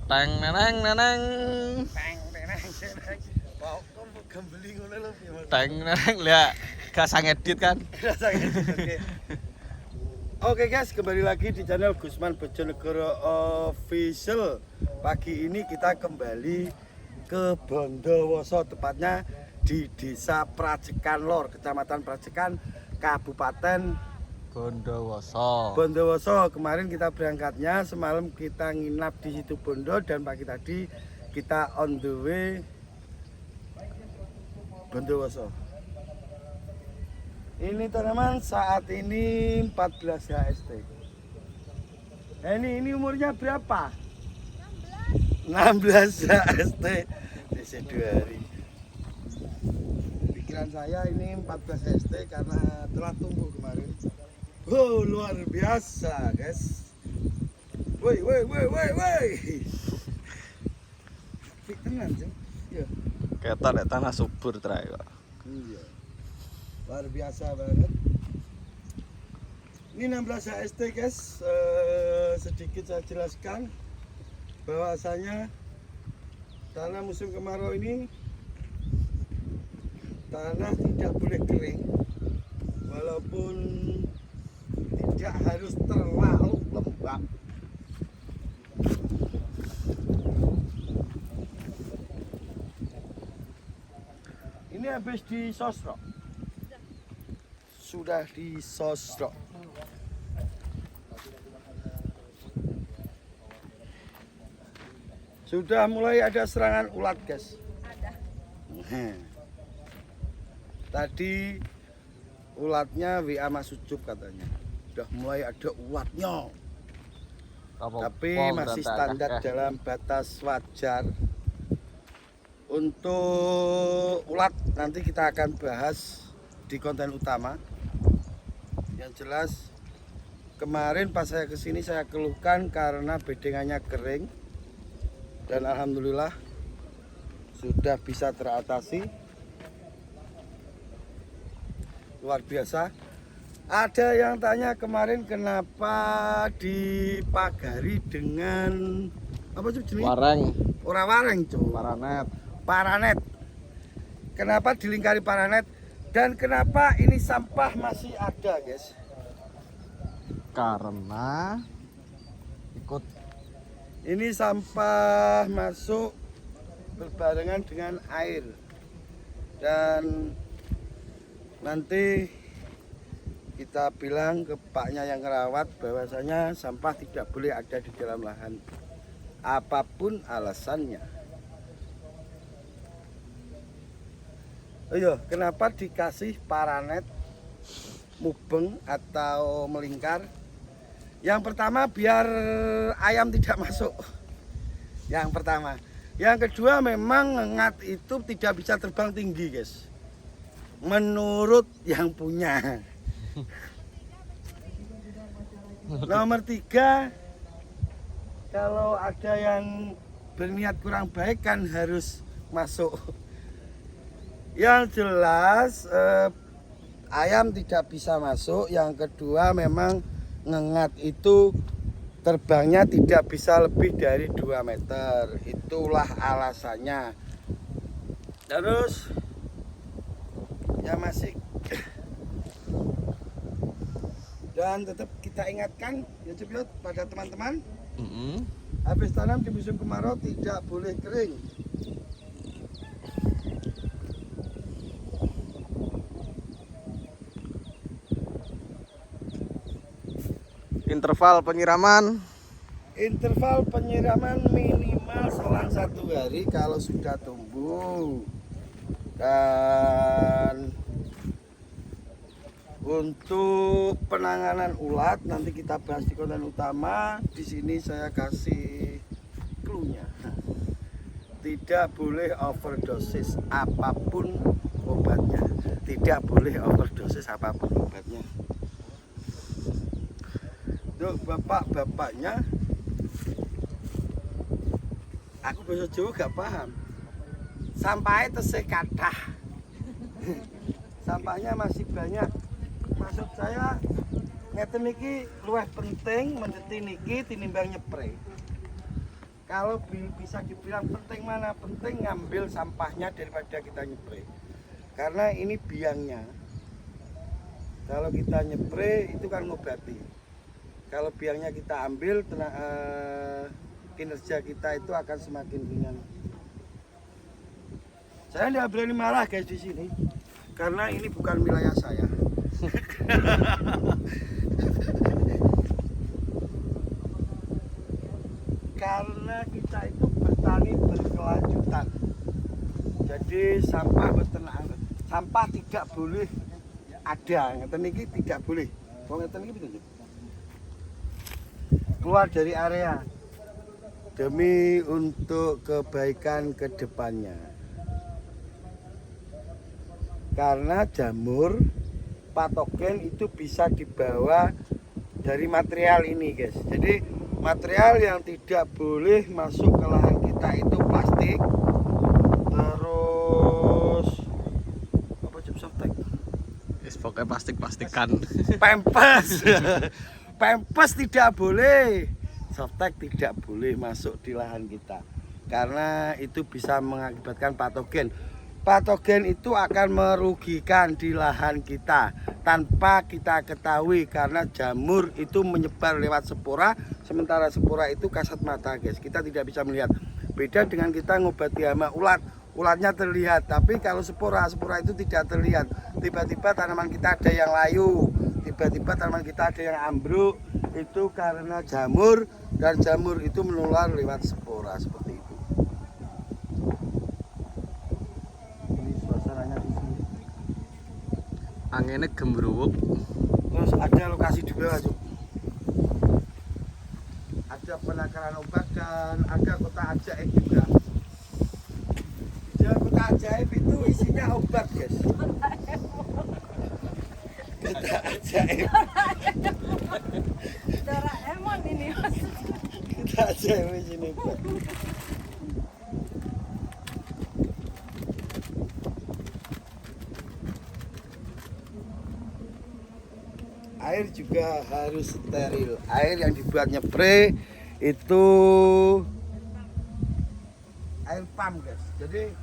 Teng neneng neneng. Teng teneng teneng. Kok gembeli ngono lho piye Mas? Teng neneng lihat gak sang edit kan. Rasa gitu. Oke guys, kembali lagi di channel Gusman Bojonegoro Official. Pagi ini kita kembali ke Bondowoso, tepatnya di Desa Prajekan Lor, Kecamatan Prajekan, Kabupaten Bondowoso. Bondowoso. Kemarin kita berangkatnya, semalam kita nginap di situ Bondo, dan pagi tadi kita on the way Bondowoso. Ini tanaman saat ini 14 HST. Ini umurnya berapa? 16 HST. Masih 2 hari. Pikiran saya ini 14 HST karena telah tumbuh kemarin. Oh, luar biasa, guys. Woi. Pik tenan, Cem. Iya. Ketok nek tanah subur terae kok. Iya. Luar biasa banget. Ini 16 HST guys. Sedikit saya jelaskan bahwasanya tanah musim kemarau ini tanah tidak boleh kering, walaupun tidak harus terlalu lembab. Ini habis disosrok. Sudah disosrok. Sudah mulai ada serangan ulat, guys. Ada. Tadi ulatnya WA Mas Ucup katanya. Sudah mulai ada ulatnya. Tapi masih standar dalam batas wajar. Untuk ulat nanti kita akan bahas di konten utama. Yang jelas kemarin pas saya kesini saya keluhkan karena bedengannya kering, dan alhamdulillah sudah bisa teratasi. Luar biasa. Ada yang tanya kemarin kenapa dipagari dengan apa sih jenis? Wareng. Ora wareng, Cuk. Paranet. Paranet. Kenapa dilingkari paranet? Dan kenapa ini sampah masih ada, guys? Karena ikut Ini sampah masuk berbarengan dengan air. Dan nanti kita bilang ke paknya yang ngerawat bahwasanya sampah tidak boleh ada di dalam lahan, apapun alasannya. Ayo, kenapa dikasih paranet mubeng atau melingkar? Yang pertama biar ayam tidak masuk. Yang pertama. Yang kedua memang ngengat itu tidak bisa terbang tinggi, guys. Menurut yang punya. Nomor 3, kalau ada yang berniat kurang baik kan harus masuk. Yang jelas ayam tidak bisa masuk. Yang kedua memang ngengat itu terbangnya tidak bisa lebih dari 2 meter. Itulah alasannya. Terus ya masih. Dan tetap kita ingatkan ya Cipiot pada teman-teman, habis tanam di musim kemarau tidak boleh kering. interval penyiraman. Interval penyiraman minimal selang 1 hari kalau sudah tumbuh. Dan untuk penanganan ulat nanti kita bahas di konten utama. Di sini saya kasih clue-nya. Tidak boleh overdosis apapun obatnya. Tidak boleh overdosis apapun obatnya. Untuk bapak-bapaknya, aku bahasa Jawa gak paham. Sampahnya tesih kathah. Sampahnya masih banyak. Maksud saya ngeten niki luwih penting mendeti niki tinimbang nyepray. Kalau bisa dibilang penting mana? Penting ngambil sampahnya daripada kita nyepray. Karena ini biangnya. Kalau kita nyepray itu kan ngobati. Kalau biangnya kita ambil, kinerja kita itu akan semakin ringan. Saya tidak berani marah guys di sini, karena ini bukan wilayah saya. Karena kita itu bertani berkelanjutan. Jadi sampah tidak boleh ada, ngeten iki tidak boleh. Wong ngeten iki piye? Keluar dari area demi untuk kebaikan kedepannya. Karena jamur patogen itu bisa dibawa dari material ini guys. Jadi material yang tidak boleh masuk ke lahan kita itu plastik, terus apa softtek, Pokoknya plastik-plastikan. Pampers. Pampers tidak boleh, softtek tidak boleh masuk di lahan kita karena itu bisa mengakibatkan patogen. Patogen itu akan merugikan di lahan kita tanpa kita ketahui, karena jamur itu menyebar lewat spora, sementara spora itu kasat mata guys, kita tidak bisa melihat. Beda dengan kita ngobati hama ulat, ulatnya terlihat, tapi kalau spora itu tidak terlihat. Tiba-tiba tanaman kita ada yang layu, tiba-tiba tanaman kita ada yang ambruk, itu karena jamur, dan jamur itu menular lewat spora seperti itu. Anginnya gembruwuk. Terus ada lokasi juga, ada penakaran obat dan ada kota ajaib juga. Di kota ajaib itu isinya obat guys. Kota ajaib. Doraemon ini maksudnya. Kota ajaib isinya obat. Air juga harus steril. Air yang dibuat nyepre itu air pump guys. Jadi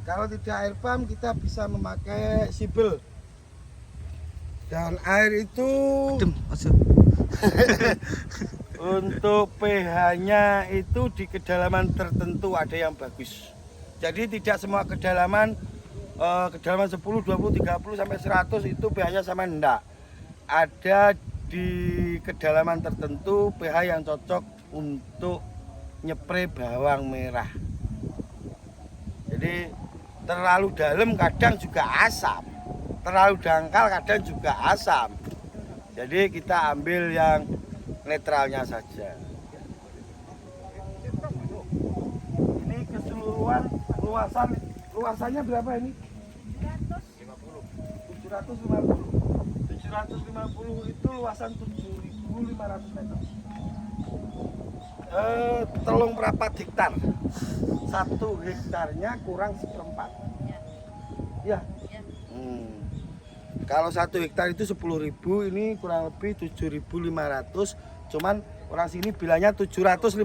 kalau tidak air pump kita bisa memakai sibel. Dan air itu untuk pH-nya itu di kedalaman tertentu ada yang bagus. Jadi tidak semua kedalaman 10, 20, 30 sampai 100 itu pH-nya sama, enggak. Ada di kedalaman tertentu pH yang cocok untuk nyepre bawang merah. Jadi terlalu dalam kadang juga asam, terlalu dangkal kadang juga asam. Jadi kita ambil yang netralnya saja. Ini keseluruhan luasannya berapa ini? 750. 750 itu luasan 7.500 meter. Telung berapat hektar. 1 hektarnya kurang seperempat. Ya. Kalau 1 hektar itu 10.000, ini kurang lebih 7.500. Cuman orang sini bilangnya 750.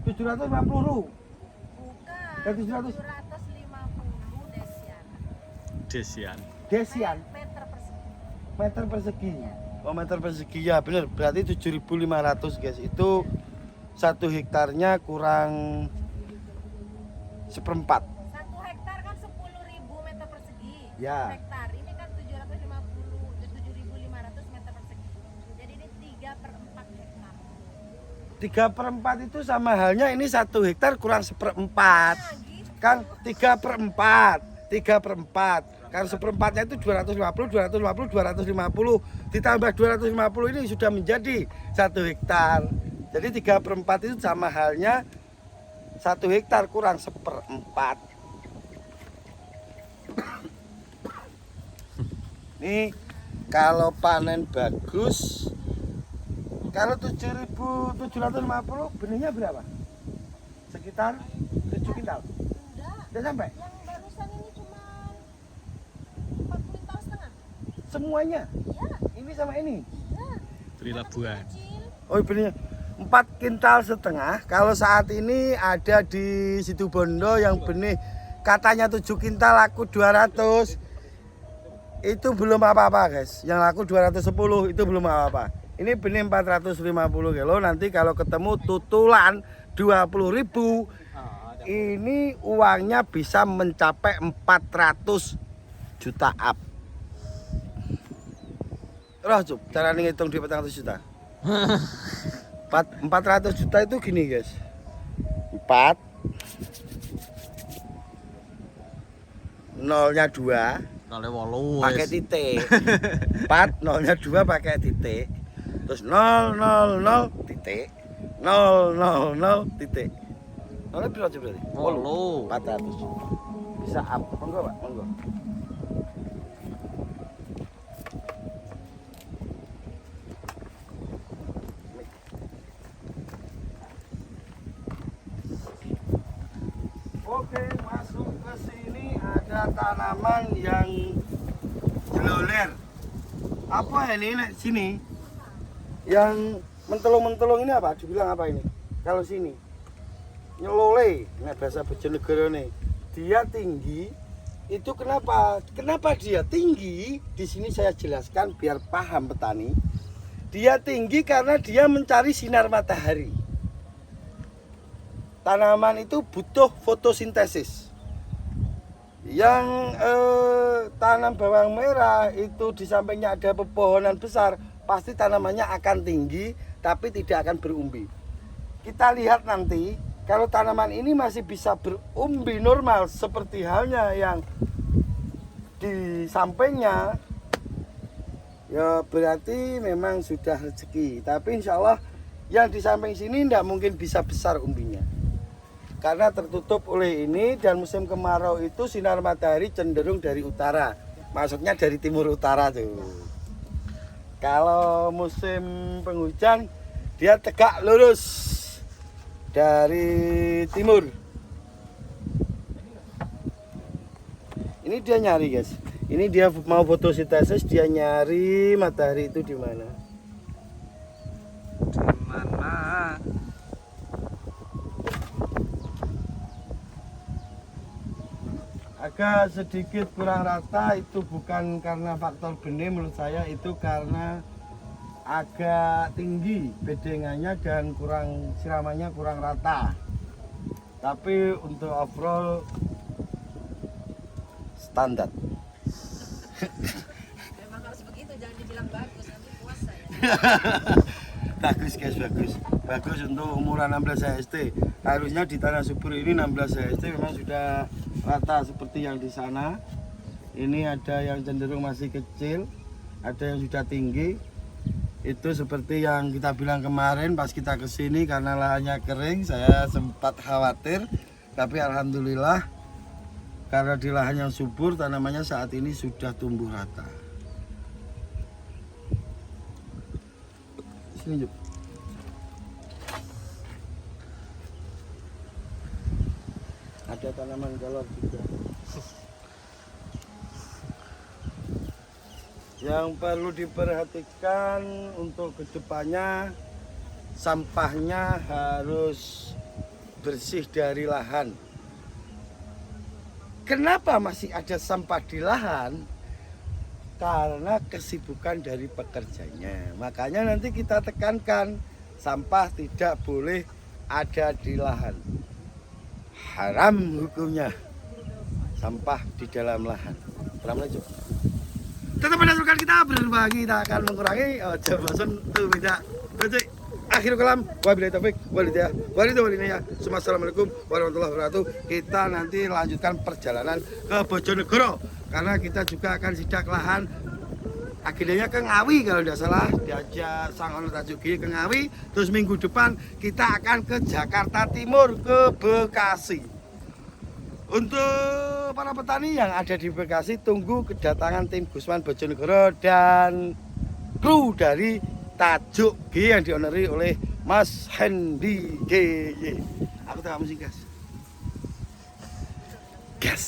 750 ru. Bukan. 750 Desian. Desian. Meter persegi. Oh, meter persegi ya, benar. Berarti 7.500 guys. Itu 1 hektarnya kurang seperempat. 1 hektar kan 10.000 meter persegi. Ya. Hektar ini kan 7.500 meter persegi. Jadi ini 3/4 hektar. 3/4 itu sama halnya ini 1 hektar kurang seperempat. Nah, gitu. Kan 3/4. 3/4. Karena seperempatnya itu 250, 250, 250. Ditambah 250 ini sudah menjadi 1 hektar. Jadi 3/4 itu sama halnya 1 hektar kurang seperempat. Nih kalau panen bagus, kalau 7.750 benihnya berapa? Sekitar 7 kintal. Enggak. Udah sampai? Yang barusan ini cuma 4 kuintal setengah. Semuanya. Iya. Ini sama ini. Iya. Beri labuan. Kecil. Oh benihnya. 4,5 kintal. Kalau saat ini ada di Situbondo yang benih katanya 7 kintal laku 200. Itu belum apa-apa guys. Yang laku 210 itu belum apa-apa. Ini benih 450 kilo. Nanti kalau ketemu tutulan 20.000, ini uangnya bisa mencapai 400 juta up. Roh Cuk, cara ngitung di 400 juta. 400 juta itu gini guys. 4 nolnya 2 Kali 8 pakai titik. 4 nolnya 2 pakai titik. Terus 0 0 0 titik. 0 0 0 titik. Nolnya berapa berarti? 8. 400. Bisa up. Monggo Pak, monggo. Oke, masuk ke sini ada tanaman yang jeloler. Apa ini nek sini? Yang mentelung-mentelung ini apa? Dibilang apa ini? Kalau sini nyelole, nek bahasa Bojonegoro nih. Dia tinggi. Itu kenapa? Kenapa dia tinggi? Di sini saya jelaskan biar paham petani. Dia tinggi karena dia mencari sinar matahari. Tanaman itu butuh fotosintesis. Yang tanam bawang merah itu di sampingnya ada pepohonan besar, pasti tanamannya akan tinggi tapi tidak akan berumbi. Kita lihat nanti kalau tanaman ini masih bisa berumbi normal seperti halnya yang di sampingnya, ya berarti memang sudah rezeki. Tapi insya Allah yang di samping sini tidak mungkin bisa besar umbinya. Karena tertutup oleh ini, dan musim kemarau itu sinar matahari cenderung dari utara. Maksudnya dari timur utara tuh. Kalau musim penghujan dia tegak lurus dari timur. Ini dia nyari guys. Ini dia mau fotosintesis, dia nyari matahari itu di mana. Di mana? Agak sedikit kurang rata, itu bukan karena faktor benih, menurut saya itu karena agak tinggi bedengannya dan kurang siramannya kurang rata. Tapi untuk overall standar. Memang harus begitu, jangan dibilang bagus, nanti puasa ya. Bagus guys, bagus untuk umuran 16 HST. Harusnya di tanah subur ini 16 HST memang sudah rata seperti yang di sana. Ini ada yang cenderung masih kecil, ada yang sudah tinggi. Itu seperti yang kita bilang kemarin pas kita kesini, karena lahannya kering saya sempat khawatir, tapi alhamdulillah karena di lahan yang subur tanamannya saat ini sudah tumbuh rata. Sini Juk. Ada tanaman galon juga. Yang perlu diperhatikan untuk kedepannya, sampahnya harus bersih dari lahan. Kenapa masih ada sampah di lahan? Karena kesibukan dari pekerjanya. Makanya nanti kita tekankan, sampah tidak boleh ada di lahan. Haram hukumnya sampah di dalam lahan. Haram aja. Tetap pada sukan kita berbagi, kita akan mengurangi bosan tuh beda. Baca akhir kalam, wabillahi taufik walhidayah. Assalamualaikum warahmatullahi wabarakatuh. Kita nanti lanjutkan perjalanan ke Bojonegoro karena kita juga akan sidak lahan. Agendanya ke Ngawi kalau tidak salah, diajak Sang Ono Tajugi ke Ngawi. Terus minggu depan kita akan ke Jakarta Timur, ke Bekasi. Untuk para petani yang ada di Bekasi, tunggu kedatangan tim Gusman Bojonegoro dan kru dari Tajuk G yang dionori oleh Mas Hendy GY. Aku tak musik gas. Gas.